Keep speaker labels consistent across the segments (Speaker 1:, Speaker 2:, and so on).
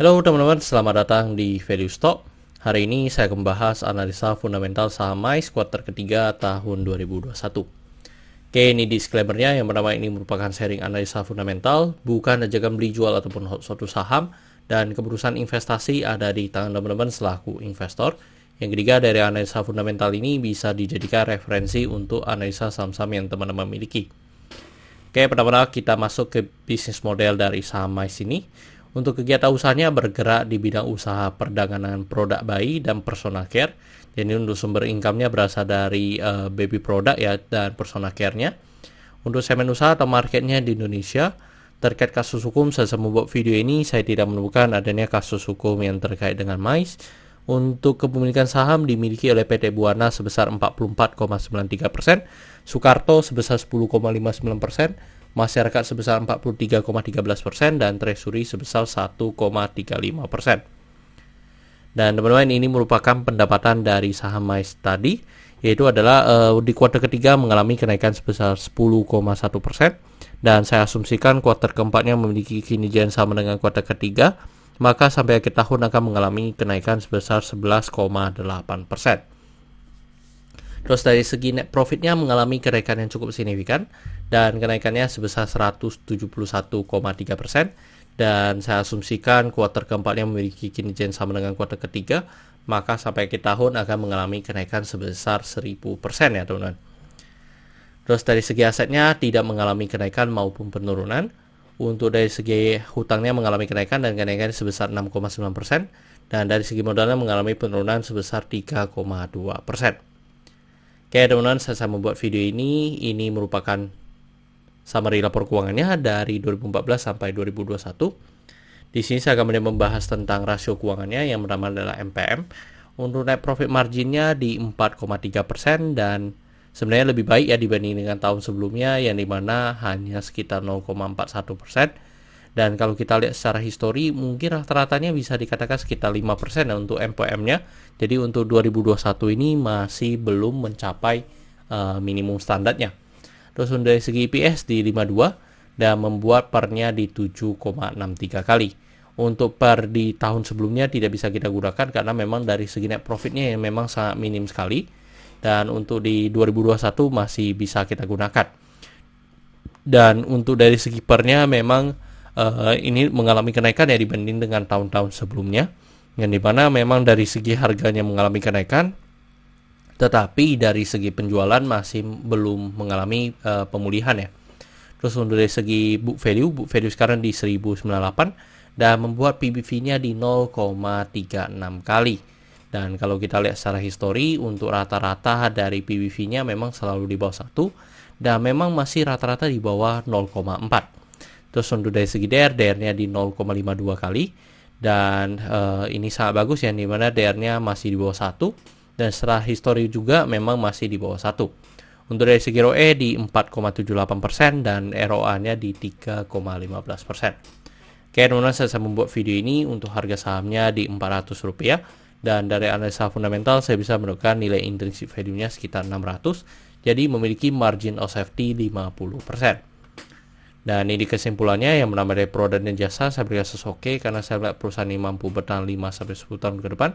Speaker 1: Halo teman-teman, selamat datang di Value Stock. Hari ini saya akan membahas analisa fundamental saham MICE kuartal ketiga tahun 2021. Oke, ini disclaimer-nya, yang pertama ini merupakan sharing analisa fundamental, bukan ajakan beli jual ataupun suatu saham, dan keputusan investasi ada di tangan teman-teman selaku investor. Yang ketiga, dari analisa fundamental ini bisa dijadikan referensi untuk analisa saham-saham yang teman-teman miliki. Oke, pertama-tama kita masuk ke bisnis model dari saham MICE ini. Untuk kegiatan usahanya bergerak di bidang usaha perdagangan produk bayi dan personal care. Jadi untuk sumber income-nya berasal dari baby product ya dan personal care-nya. Untuk segmen usaha atau marketnya di Indonesia, terkait kasus hukum saya membuat video ini, saya tidak menemukan adanya kasus hukum yang terkait dengan MICE. Untuk kepemilikan saham dimiliki oleh PT Buana sebesar 44,93%, Soekarto sebesar 10,59%, masyarakat sebesar 43,13%, dan treasury sebesar 1,35%. Dan teman-teman, ini merupakan pendapatan dari saham MICE tadi, yaitu adalah di kuartal ketiga mengalami kenaikan sebesar 10,1%, dan saya asumsikan kuartal keempatnya memiliki kinerja yang sama dengan kuartal ketiga, maka sampai akhir tahun akan mengalami kenaikan sebesar 11,8%. Terus dari segi net profitnya mengalami kenaikan yang cukup signifikan, dan kenaikannya sebesar 171,3%, dan saya asumsikan kuartal keempatnya memiliki kinerja yang sama dengan kuartal ketiga, maka sampai akhir tahun akan mengalami kenaikan sebesar 1000% ya teman-teman. Terus dari segi asetnya tidak mengalami kenaikan maupun penurunan. Untuk dari segi hutangnya mengalami kenaikan dan kenaikannya sebesar 6,9%, dan dari segi modalnya mengalami penurunan sebesar 3,2%. Oke teman-teman, saya membuat video ini merupakan summary lapor keuangannya dari 2014 sampai 2021. Di sini saya akan membahas tentang rasio keuangannya, yang pertama adalah MPM. Untuk net profit marginnya di 4,3%, dan sebenarnya lebih baik ya dibanding dengan tahun sebelumnya yang dimana hanya sekitar 0,41%. Dan kalau kita lihat secara histori, mungkin rata-ratanya bisa dikatakan sekitar 5% ya untuk MPM-nya. Jadi untuk 2021 ini masih belum mencapai minimum standarnya. Terus dari segi EPS di 52 dan membuat pernya di 7,63 kali. Untuk per di tahun sebelumnya tidak bisa kita gunakan karena memang dari segi net profitnya yang memang sangat minim sekali. Dan untuk di 2021 masih bisa kita gunakan. Dan untuk dari segi pernya memang ini mengalami kenaikan ya dibanding dengan tahun-tahun sebelumnya, yang dimana memang dari segi harganya mengalami kenaikan, tetapi dari segi penjualan masih belum mengalami pemulihan ya. Terus untuk dari segi book value sekarang di 1098 dan membuat PBV-nya di 0,36 kali. Dan kalau kita lihat secara histori, untuk rata-rata dari PBV-nya memang selalu di bawah 1, dan memang masih rata-rata di bawah 0,4. Terus untuk dari segi DR-nya di 0,52 kali, dan ini sangat bagus ya, dimana DR-nya masih di bawah 1, dan setelah histori juga memang masih di bawah 1. Untuk dari segi ROE di 4,78%, dan ROA-nya di 3,15%. Oke teman-teman, saya membuat video ini untuk harga sahamnya di Rp400, dan dari analisa fundamental saya bisa menemukan nilai intrinsic value-nya sekitar 600, jadi memiliki margin of safety 50%. Dan ini kesimpulannya, yang menambah dari produk dan jasa saya berikan oke karena saya lihat perusahaan ini mampu bertahan 5-10 tahun ke depan.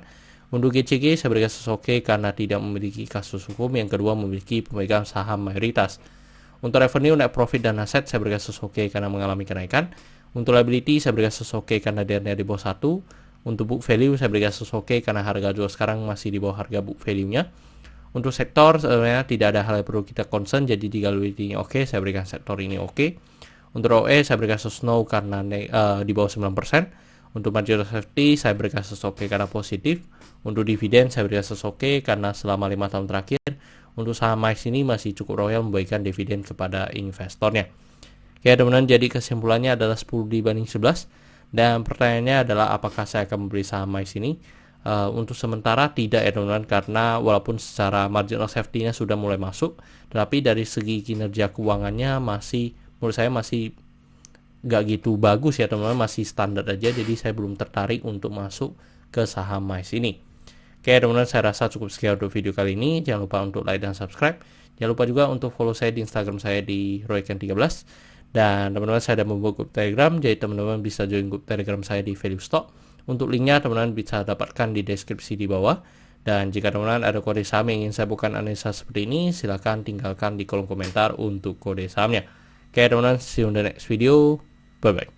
Speaker 1: Untuk GCG saya berikan oke karena tidak memiliki kasus hukum. Yang kedua, memiliki pemegang saham mayoritas. Untuk revenue, net profit, dan aset saya berikan oke karena mengalami kenaikan. Untuk liability saya berikan oke karena DR-nya di bawah 1. Untuk book value saya berikan oke karena harga jual sekarang masih di bawah harga book value-nya. Untuk sektor sebenarnya tidak ada hal yang perlu kita concern, jadi di liability-nya oke, saya berikan sektor ini oke. Untuk ROE saya berikan no karena di bawah 9%. Untuk margin of safety saya berikan oke karena positif. Untuk dividen saya berikan oke karena selama 5 tahun terakhir untuk saham MICE ini masih cukup royal memberikan dividen kepada investornya. Oke teman-teman, jadi kesimpulannya adalah 10/11. Dan pertanyaannya adalah apakah saya akan membeli saham MICE ini? Untuk sementara tidak ya teman-teman, karena walaupun secara margin of safety-nya sudah mulai masuk, tetapi dari segi kinerja keuangannya menurut saya masih gak gitu bagus ya teman-teman, masih standar aja, jadi saya belum tertarik untuk masuk ke saham MICE ini. Oke teman-teman, saya rasa cukup sekian untuk video kali ini. Jangan lupa untuk like dan subscribe. Jangan lupa juga untuk follow saya di Instagram saya di royken13. Dan teman-teman, saya ada membuat grup Telegram, jadi teman-teman bisa join grup Telegram saya di Value Stock Untuk linknya teman-teman bisa dapatkan di deskripsi di bawah. Dan jika teman-teman ada kode saham yang ingin saya bukan analisa seperti ini, silahkan tinggalkan di kolom komentar untuk kode sahamnya. Oke teman-teman, see you in the next video. Bye-bye.